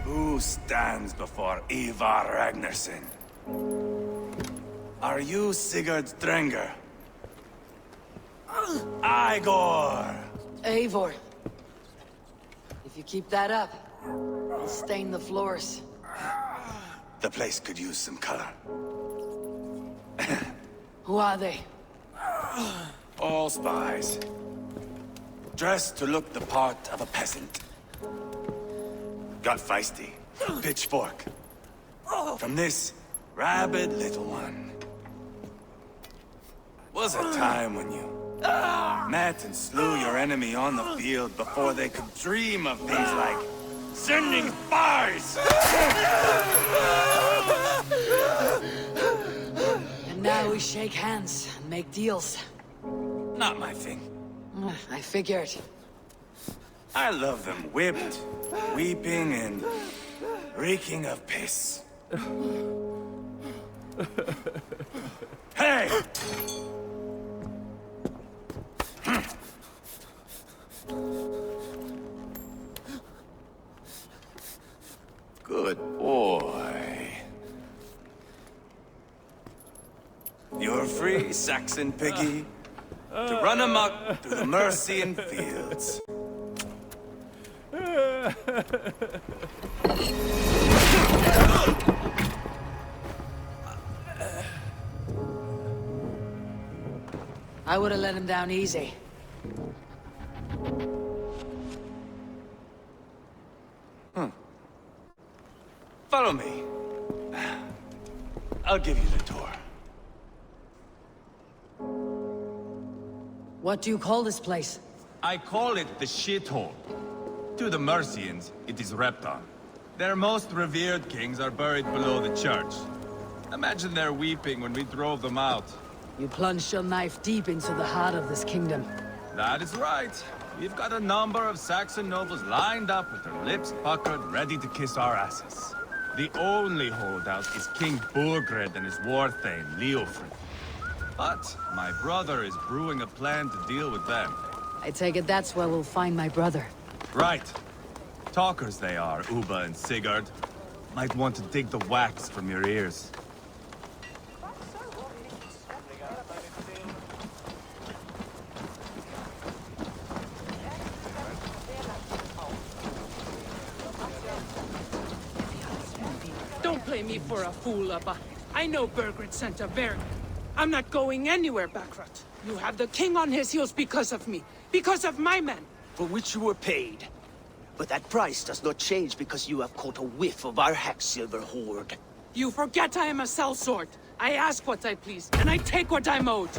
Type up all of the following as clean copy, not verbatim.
Who stands before Ivar Ragnarsson? Are you Sigurd Drenger? Igor! Eivor. If you keep that up, it'll stain the floors. The place could use some color. Who are they? All spies. Dressed to look the part of a peasant. Got feisty. Pitchfork. From this rabid little one. Was a time when you met and slew your enemy on the field before they could dream of things like sending spies! And now we shake hands and make deals. Not my thing. I figured. I love them whipped, weeping, and reeking of piss. Hey! Good boy. You're free, Saxon piggy, to run amok through the Mercian fields. I would have let him down easy. Follow me. I'll give you the tour. What do you call this place? I call it the shithole. To the Mercians, it is Repton. Their most revered kings are buried below the church. Imagine their weeping when we drove them out. You plunged your knife deep into the heart of this kingdom. That is right. We've got a number of Saxon nobles lined up with their lips puckered, ready to kiss our asses. The only holdout is King Burgred and his war thane, Leofrid. But my brother is brewing a plan to deal with them. I take it that's where we'll find my brother. Right. Talkers they are, Uba and Sigurd. Might want to dig the wax from your ears. Don't play me for a fool, Abba. I know Burgred sent a bear. I'm not going anywhere, Backrot. You have the king on his heels because of me. Because of my men. For which you were paid. But that price does not change because you have caught a whiff of our Hacksilver hoard. You forget I am a sellsword. I ask what I please, and I take what I'm owed.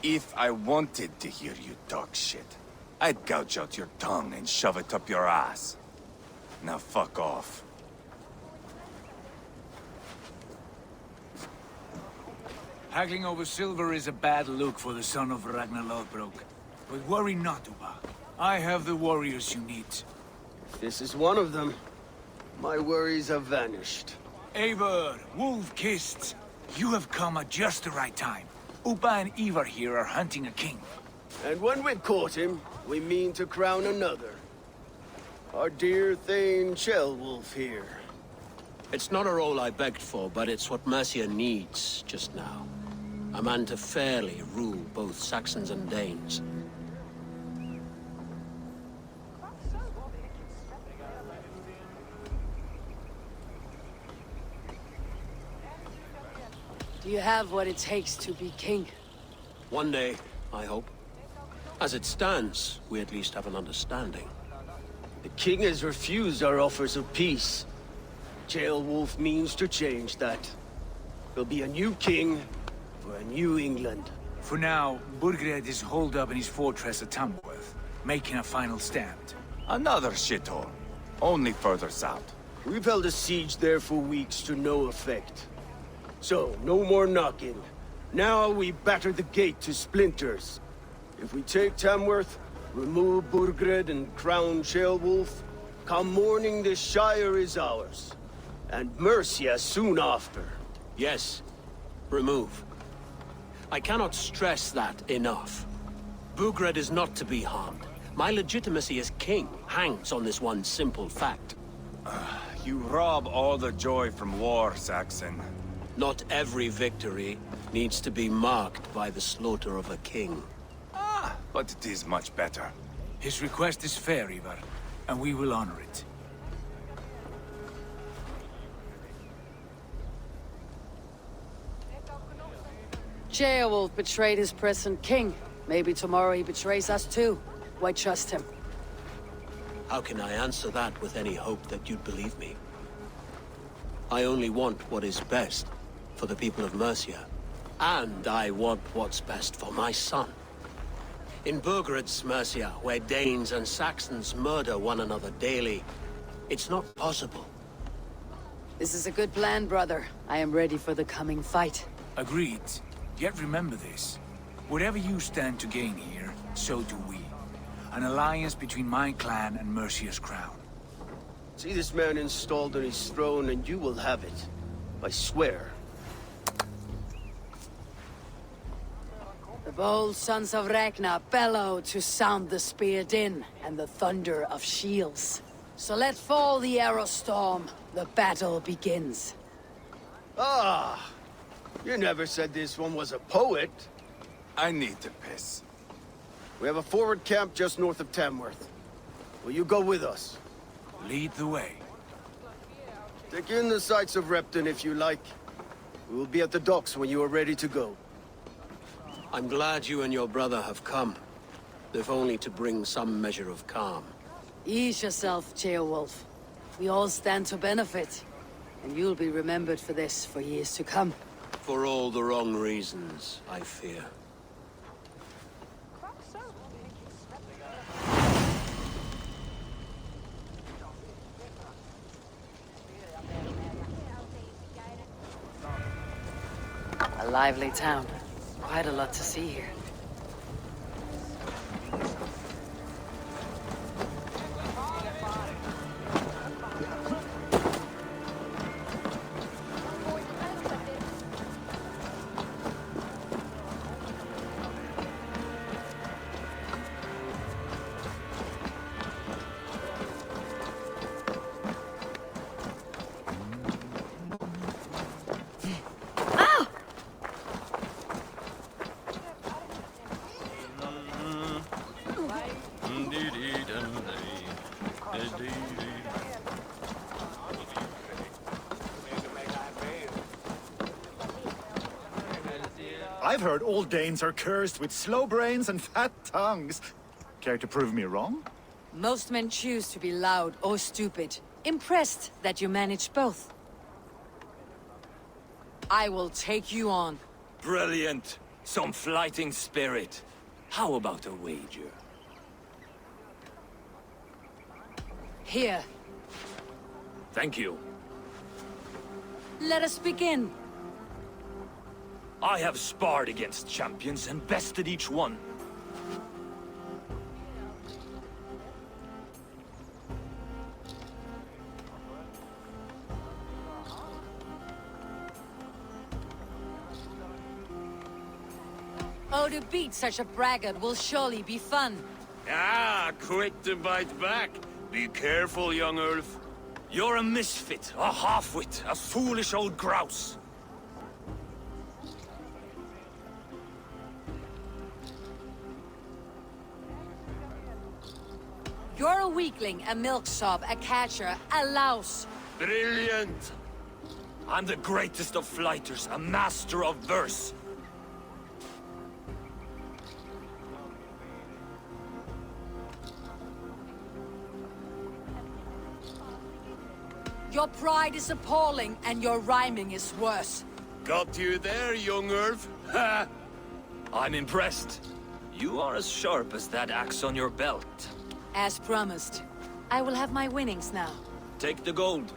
If I wanted to hear you talk shit, I'd gouge out your tongue and shove it up your ass. Now fuck off. Haggling over silver is a bad look for the son of Ragnar Lothbrok. But worry not, Uba. I have the warriors you need. This is one of them. My worries have vanished. Eivor, Wolf-Kissed, you have come at just the right time. Uba and Ivar here are hunting a king. And when we've caught him, we mean to crown another. Our dear Thane Ceolwulf here. It's not a role I begged for, but it's what Mercia needs just now. A man to fairly rule both Saxons and Danes. Do you have what it takes to be king? One day, I hope. As it stands, we at least have an understanding. The king has refused our offers of peace. Ceolwulf means to change that. There'll be a new king for a new England. For now, Burgred is holed up in his fortress at Tamworth, making a final stand. Another shithole. Only further south. We've held a siege there for weeks to no effect. So, no more knocking. Now we batter the gate to splinters. If we take Tamworth, remove Burgred and crown Ceolwulf, come morning the Shire is ours. And Mercia soon after. Yes, remove. I cannot stress that enough. Bugred is not to be harmed. My legitimacy as king hangs on this one simple fact. You rob all the joy from war, Saxon. Not every victory needs to be marked by the slaughter of a king. But it is much better. His request is fair, Ivar, and we will honor it. Beowulf betrayed his present king. Maybe tomorrow he betrays us too. Why trust him? How can I answer that with any hope that you'd believe me? I only want what is best for the people of Mercia. And I want what's best for my son. In Burgred's Mercia, where Danes and Saxons murder one another daily, it's not possible. This is a good plan, brother. I am ready for the coming fight. Agreed. Yet remember this. Whatever you stand to gain here, so do we. An alliance between my clan and Mercia's crown. See this man installed on his throne and you will have it. I swear. The bold sons of Ragnar bellow to sound the spear din and the thunder of shields. So let fall the arrow storm. The battle begins. Ah! You never said this one was a poet. I need to piss. We have a forward camp just north of Tamworth. Will you go with us? Lead the way. Take in the sights of Repton if you like. We will be at the docks when you are ready to go. I'm glad you and your brother have come, if only to bring some measure of calm. Ease yourself, Beowulf. We all stand to benefit. And you'll be remembered for this for years to come. For all the wrong reasons, I fear. A lively town. Quite a lot to see here. I've heard all Danes are cursed with slow brains and fat tongues. Care to prove me wrong? Most men choose to be loud or stupid. Impressed that you manage both. I will take you on. Brilliant. Some fighting spirit. How about a wager? Here, Thank you. let us begin. I have sparred against champions and bested each one. Oh, to beat such a braggart will surely be fun. Ah, quick to bite back. Be careful, young Ulf. You're a misfit, a half-wit, a foolish old grouse. You're a weakling, a milksop, a catcher, a louse. Brilliant! I'm the greatest of flighters, a master of verse. Your pride is appalling, and your rhyming is worse. Got you there, young Ulf. Ha! I'm impressed. You are as sharp as that axe on your belt. As promised. I will have my winnings now. Take the gold.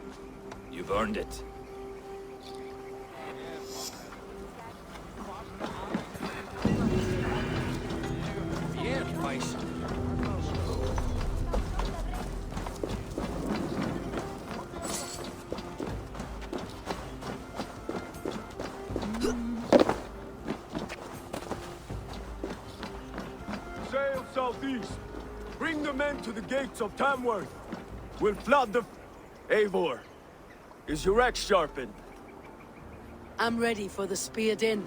You've earned it. southeast. Bring the men to the gates of Tamworth. We'll flood the... Eivor, is your axe sharpened? I'm ready for the spear din.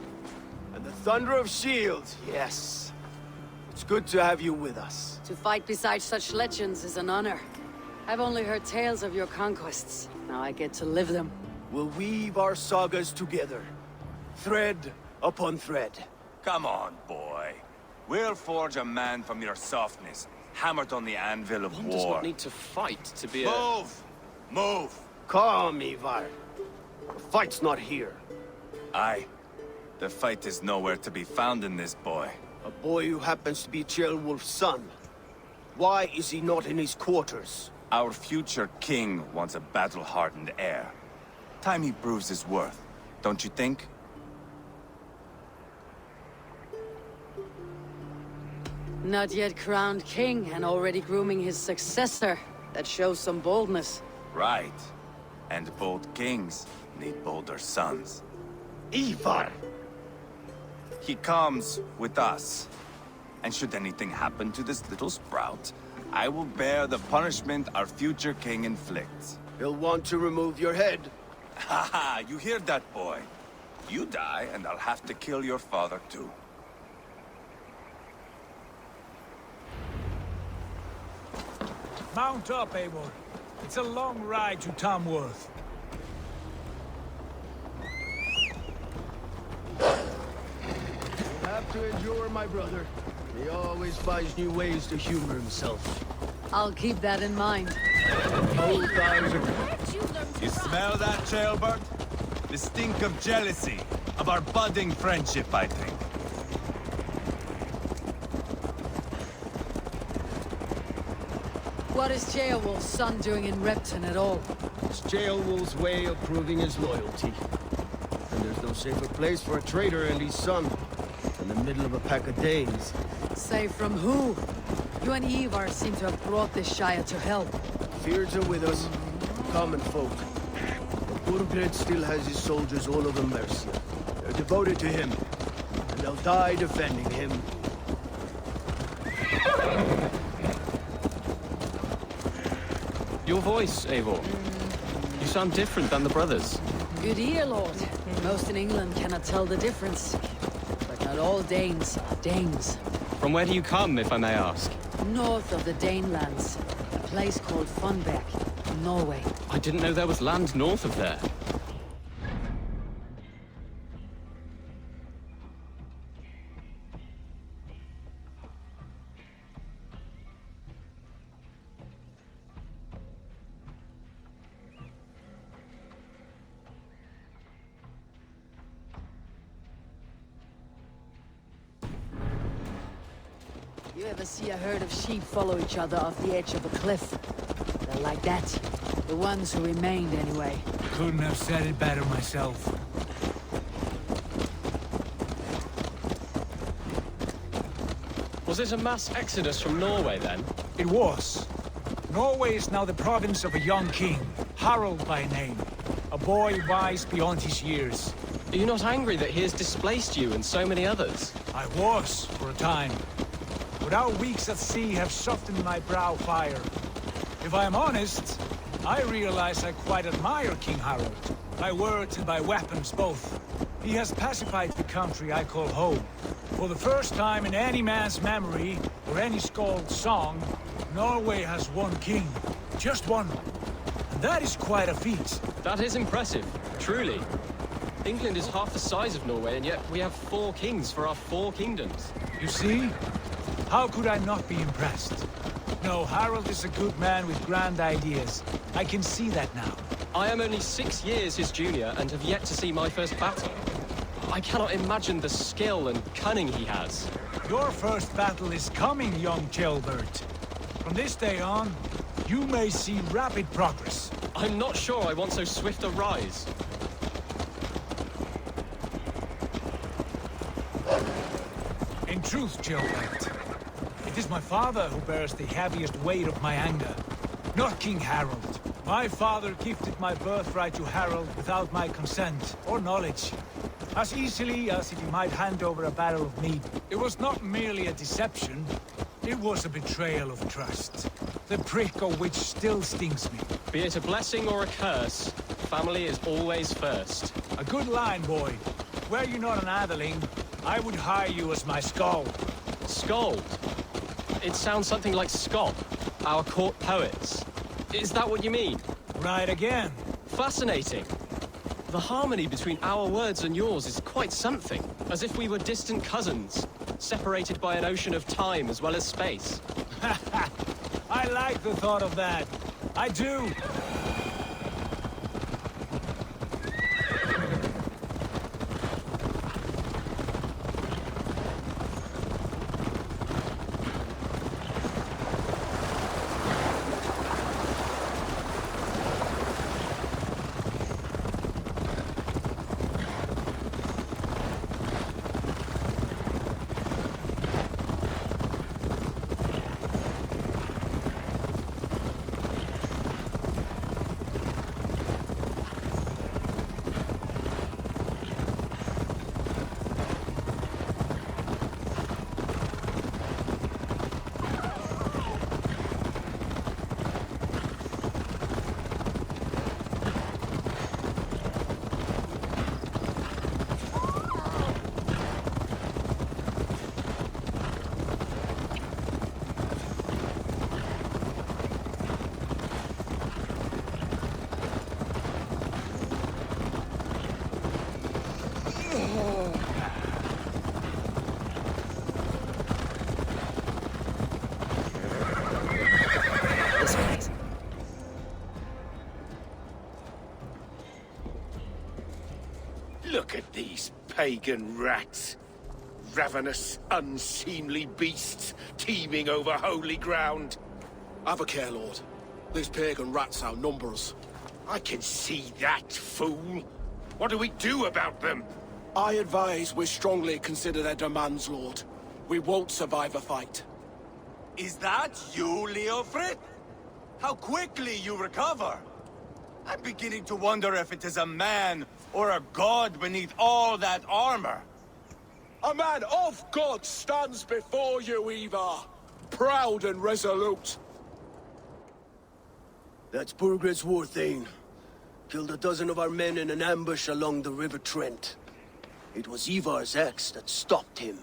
And the thunder of shields, yes. It's good to have you with us. To fight beside such legends is an honor. I've only heard tales of your conquests. Now I get to live them. We'll weave our sagas together. Thread upon thread. Come on, boy. We'll forge a man from your softness, hammered on the anvil of One war. does not need to fight to be a... Move! Move! Calm, Ivar. The fight's not here. Aye. The fight is nowhere to be found in this boy. A boy who happens to be Ceolwulf's son. Why is he not in his quarters? Our future king wants a battle-hardened heir. Time he proves his worth, don't you think? Not yet crowned king and already grooming his successor. That shows some boldness. Right. And bold kings need bolder sons. Ivar! He comes with us. And should anything happen to this little sprout, I will bear the punishment our future king inflicts. He'll want to remove your head. Ha ha! You hear that, boy? You die, and I'll have to kill your father, too. Mount up, Eivor. It's a long ride to Tamworth. You'll have to endure, my brother. He always finds new ways to humor himself. I'll keep that in mind. Old times are... You smell that, Ceolbert? The stink of jealousy, of our budding friendship, I think. What is Ceolwulf's son doing in Repton at all? It's Ceolwulf's way of proving his loyalty. And there's no safer place for a traitor and his son in the middle of a pack of Danes. Safe from who? You and Ivar seem to have brought this Shire to hell. Fears are with us, common folk. But Burgred still has his soldiers all over Mercia. They're devoted to him, and they'll die defending him. Your voice, Eivor. You sound different than the brothers. Good ear, Lord. Most in England cannot tell the difference. But not all Danes are Danes. From where do you come, if I may ask? North of the Danelands, a place called Funberg, Norway. I didn't know there was land north of there. You ever see a herd of sheep follow each other off the edge of a cliff? They're like that. The ones who remained, anyway. Couldn't have said it better myself. Was it a mass exodus from Norway, then? It was. Norway is now the province of a young king, Harald by name. A boy wise beyond his years. Are you not angry that he has displaced you and so many others? I was, for a time. But our weeks at sea have softened my brow fire. If I am honest, I realize I quite admire King Harald. By words and by weapons both. He has pacified the country I call home. For the first time in any man's memory, or any skald's song, Norway has one king. Just one. And that is quite a feat. That is impressive, truly. England is half the size of Norway, and yet we have 4 kings for our 4 kingdoms. You see? How could I not be impressed? No, Harald is a good man with grand ideas. I can see that now. I am only 6 years his junior and have yet to see my first battle. I cannot imagine the skill and cunning he has. Your first battle is coming, young Ceolbert. From this day on, you may see rapid progress. I'm not sure I want so swift a rise. In truth, Ceolbert, it is my father who bears the heaviest weight of my anger, not King Harald. My father gifted my birthright to Harald without my consent or knowledge, as easily as if he might hand over a barrel of meat. It was not merely a deception, It was a betrayal of trust. The prick of which still stings me. Be it a blessing or a curse, family is always first. A good line, boy. Were you not an atheling, I would hire you as my skald. Skald? It sounds something like Scott, our court poets. Is that what you mean? Right again. Fascinating. The harmony between our words and yours is quite something. As if we were distant cousins, separated by an ocean of time as well as space. I like the thought of that. I do. Look at these pagan rats. Ravenous, unseemly beasts teeming over holy ground. Have a care, Lord. These pagan rats outnumber us. I can see that, fool. What do we do about them? I advise we strongly consider their demands, Lord. We won't survive a fight. Is that you, Leofrid? How quickly you recover! I'm beginning to wonder if it is a man or a god beneath all that armor. A man of God stands before you, Ivar. Proud and resolute. That's Burgred's war thane. Killed a dozen of our men in an ambush along the River Trent. It was Ivar's axe that stopped him.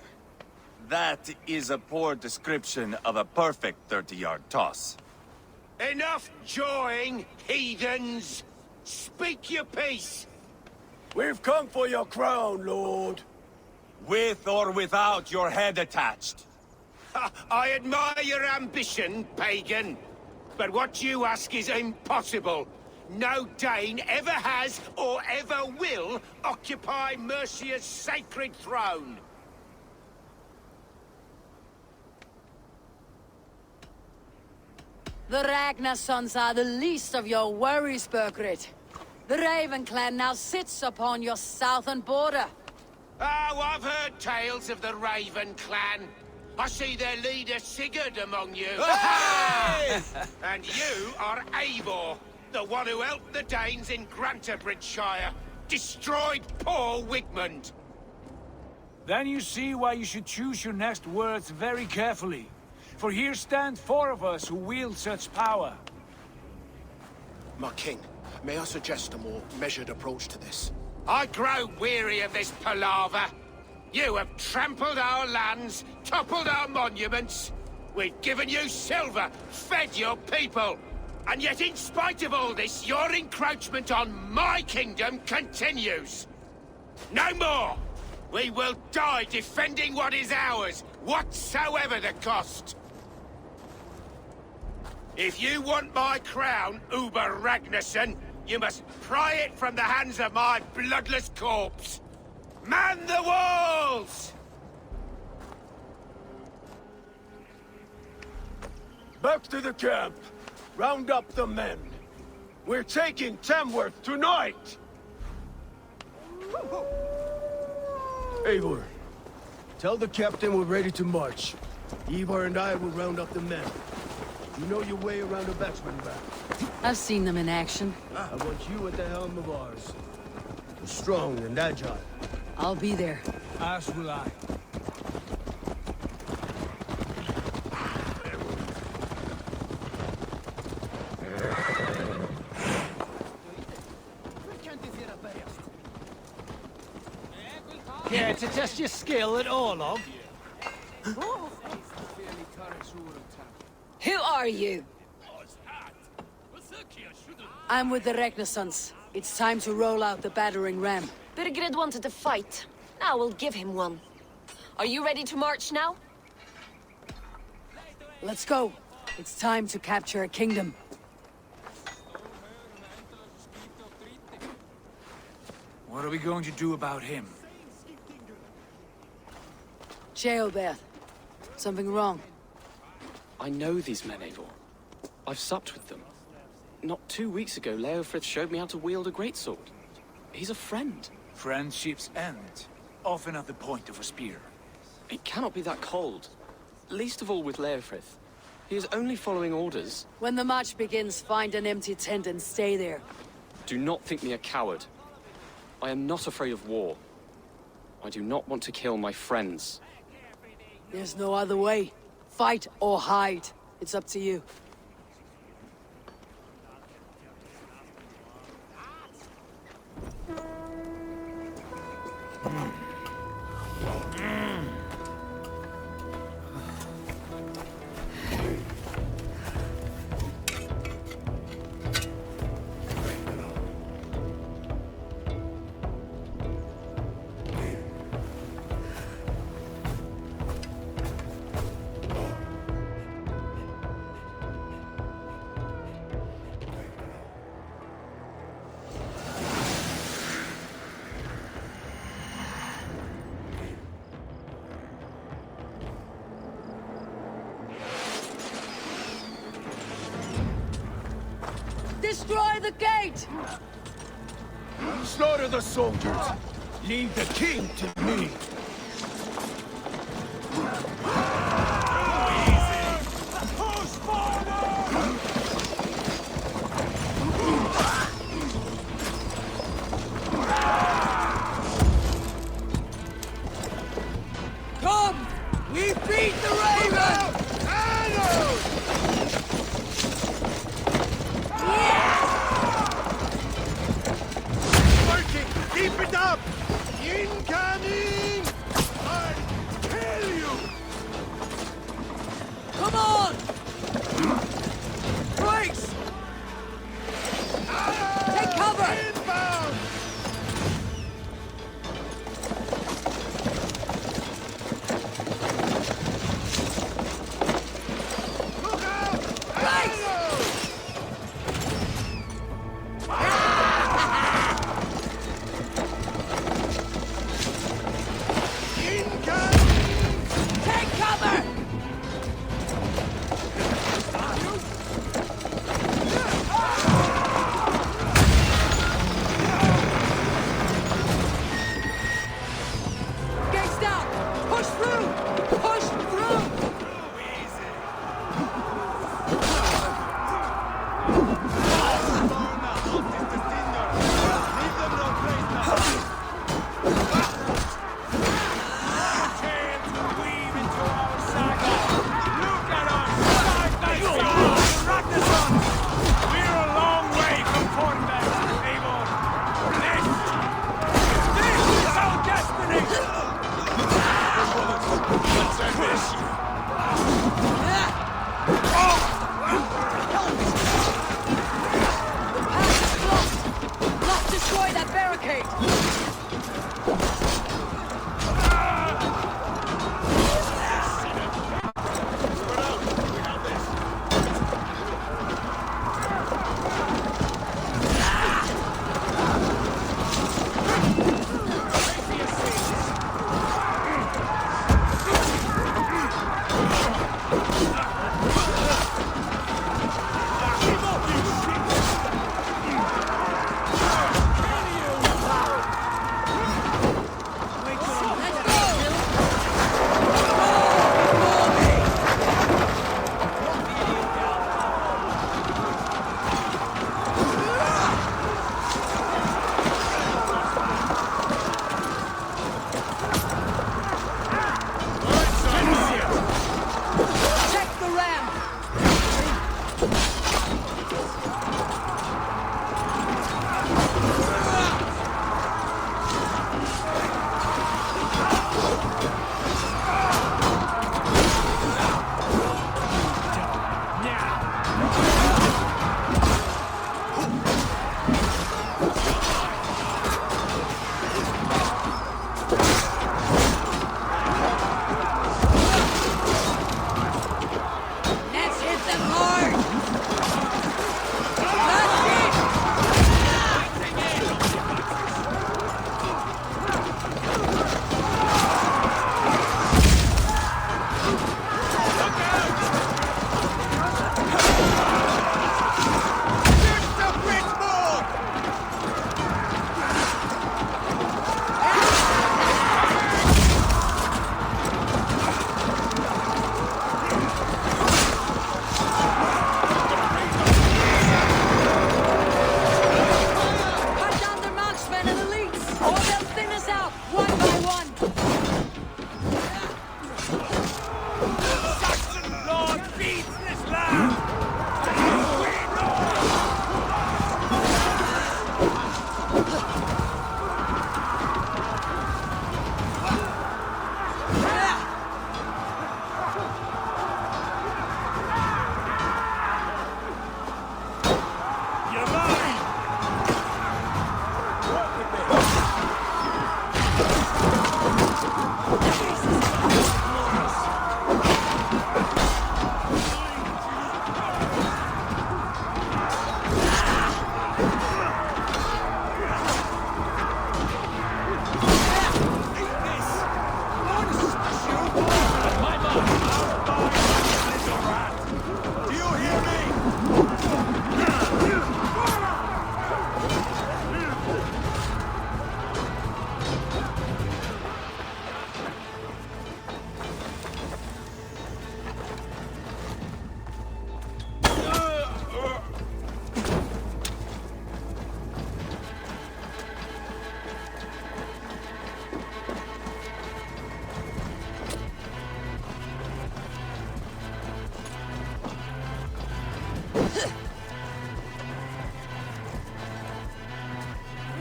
That is a poor description of a perfect 30-yard toss. Enough jawing, heathens! Speak your piece! We've come for your crown, Lord. With or without your head attached. I admire your ambition, pagan. But what you ask is impossible. No Dane ever has or ever will occupy Mercia's sacred throne. The Ragnar sons are the least of your worries, Burgred. The Raven clan now sits upon your southern border. Oh, I've heard tales of the Raven clan. I see their leader Sigurd among you. Hey! And you are Eivor, the one who helped the Danes in Grantabridgeshire, destroyed poor Wigmund. Then you see why you should choose your next words very carefully. For here stand 4 of us who wield such power. My king, may I suggest a more measured approach to this? I grow weary of this palaver. You have trampled our lands, toppled our monuments. We've given you silver, fed your people. And yet in spite of all this, your encroachment on my kingdom continues. No more! We will die defending what is ours, whatsoever the cost. If you want my crown, Uber Ragnarsson, you must pry it from the hands of my bloodless corpse. Man the walls! Back to the camp. Round up the men. We're taking Tamworth tonight! Eivor, tell the captain we're ready to march. Ivar and I will round up the men. You know your way around a batsman back. I've seen them in action. I want you at the helm of ours. You're strong and agile. I'll be there. As will I. to test your skill at Orlog? Who are you? I'm with the Renaissance. It's time to roll out the battering ram. Birgrid wanted to fight. Now we'll give him one. Are you ready to march now? Let's go. It's time to capture a kingdom. What are we going to do about him? Jeobeth. Something wrong? I know these men, Eivor. I've supped with them. Not 2 weeks ago, Leofrith showed me how to wield a greatsword. He's a friend. Friendships end, often at the point of a spear. It cannot be that cold. Least of all with Leofrith. He is only following orders. When the march begins, find an empty tent and stay there. Do not think me a coward. I am not afraid of war. I do not want to kill my friends. There's no other way. Fight or hide. It's up to you. Destroy the gate! Slaughter the soldiers. Leave the king to me. Come! We beat the Raven! Keep it up! Incoming! I'll kill you! Come on! Brakes! Take cover! Inbound! Look out! Brakes! Take cover! Gates down! Push through! Push through! Let's destroy that barricade! Let's hit them hard! That's it! Cut down their marksmen and elites, or they'll thin us out, one by one! Lord feeds this land! You're mine! Do you hear me?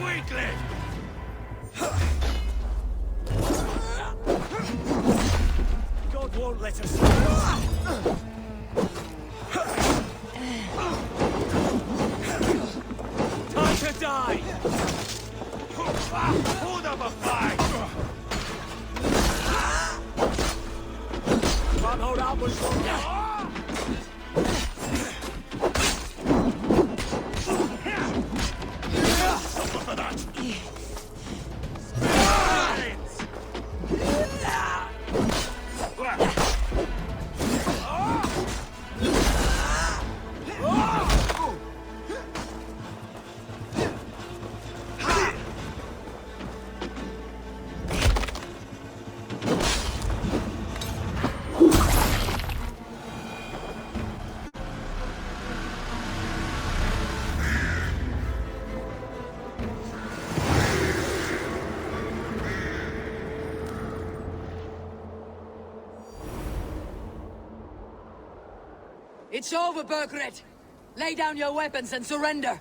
Weakling! God won't let us. Time to die! Hold up a fight! Can't hold out much longer. Suffer for that! It's over, Burgred! Lay down your weapons and surrender!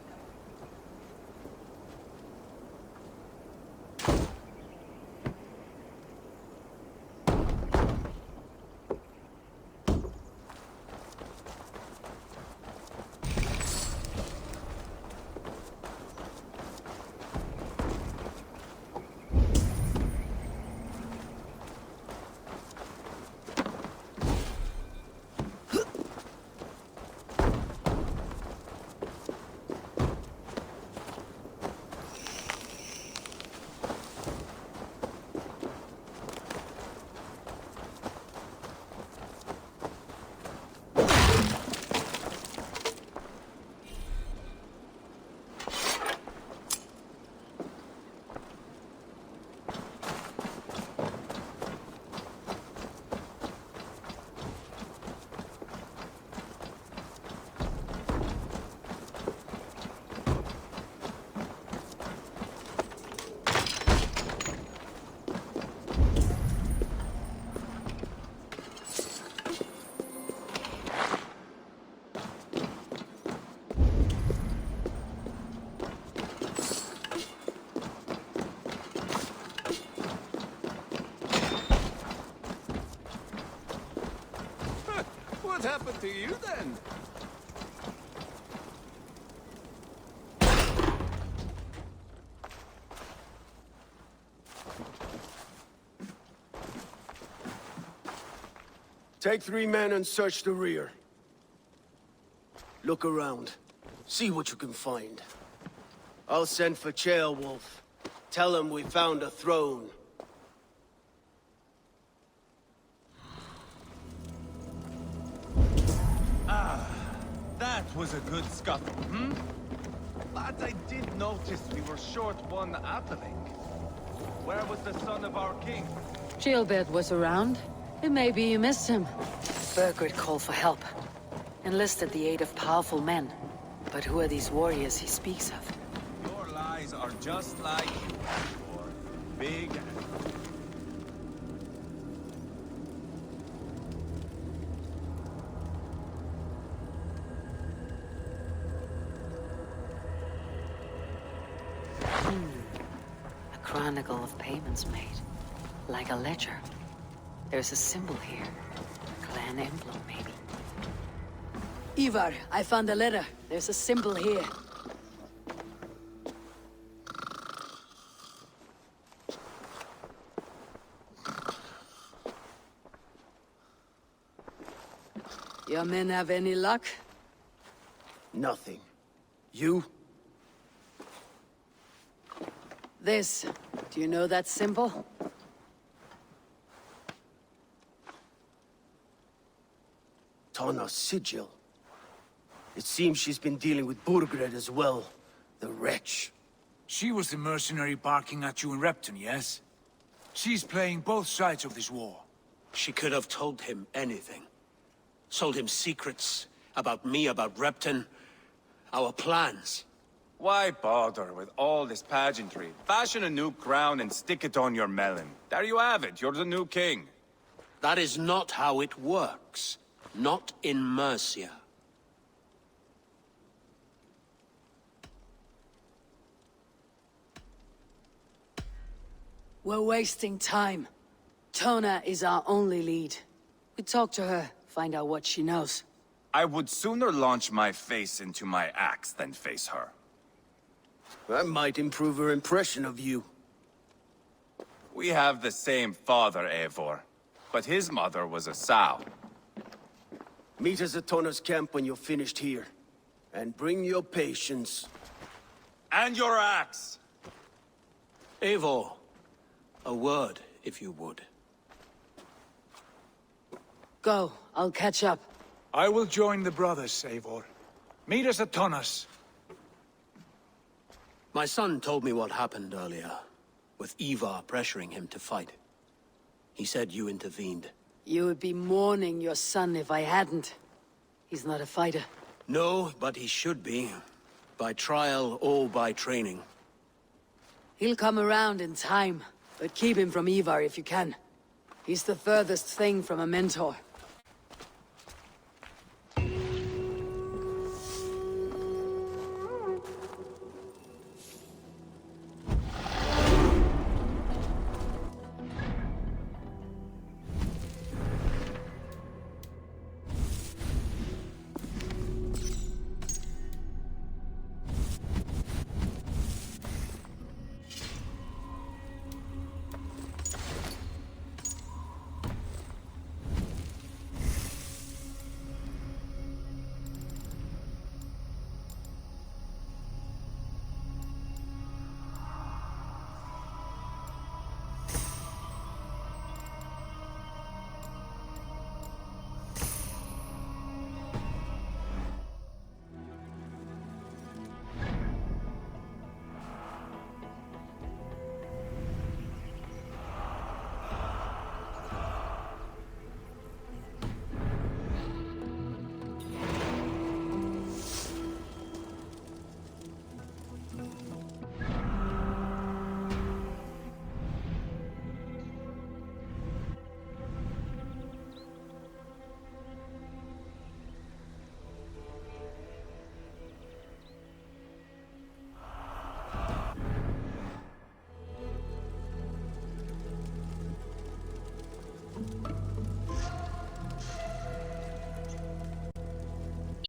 happened to you then? Take 3 men and search the rear. Look around. See what you can find. I'll send for Wolf. Tell him we found a throne. That was a good scuffle, hmm? But I did notice we were short one atheling. Where was the son of our king? Gilbert was around. It may be you missed him. Burgred called for help. Enlisted the aid of powerful men. But who are these warriors he speaks of? Your lies are just like you, or big and... A chronicle of payments made. Like a ledger. There's a symbol here. Clan emblem, maybe. Ivar, I found a letter. There's a symbol here. Your men have any luck? Nothing. You? This. Do you know that symbol? Tana's sigil. It seems she's been dealing with Burgred as well. The wretch. She was the mercenary barking at you in Repton, yes? She's playing both sides of this war. She could have told him anything. Sold him secrets about me, about Repton, our plans. Why bother with all this pageantry? Fashion a new crown and stick it on your melon. There you have it, you're the new king. That is not how it works. Not in Mercia. We're wasting time. Tona is our only lead. We talk to her, find out what she knows. I would sooner launch my face into my axe than face her. That might improve her impression of you. We have the same father, Eivor. But his mother was a sow. Meet us at Tona's camp when you're finished here. And bring your patience. And your axe! Eivor, a word, if you would. Go, I'll catch up. I will join the brothers, Eivor. Meet us at Tonnas. My son told me what happened earlier, with Ivar pressuring him to fight. He said you intervened. You would be mourning your son if I hadn't. He's not a fighter. No, but he should be. By trial or by training. He'll come around in time, but keep him from Ivar if you can. He's the furthest thing from a mentor.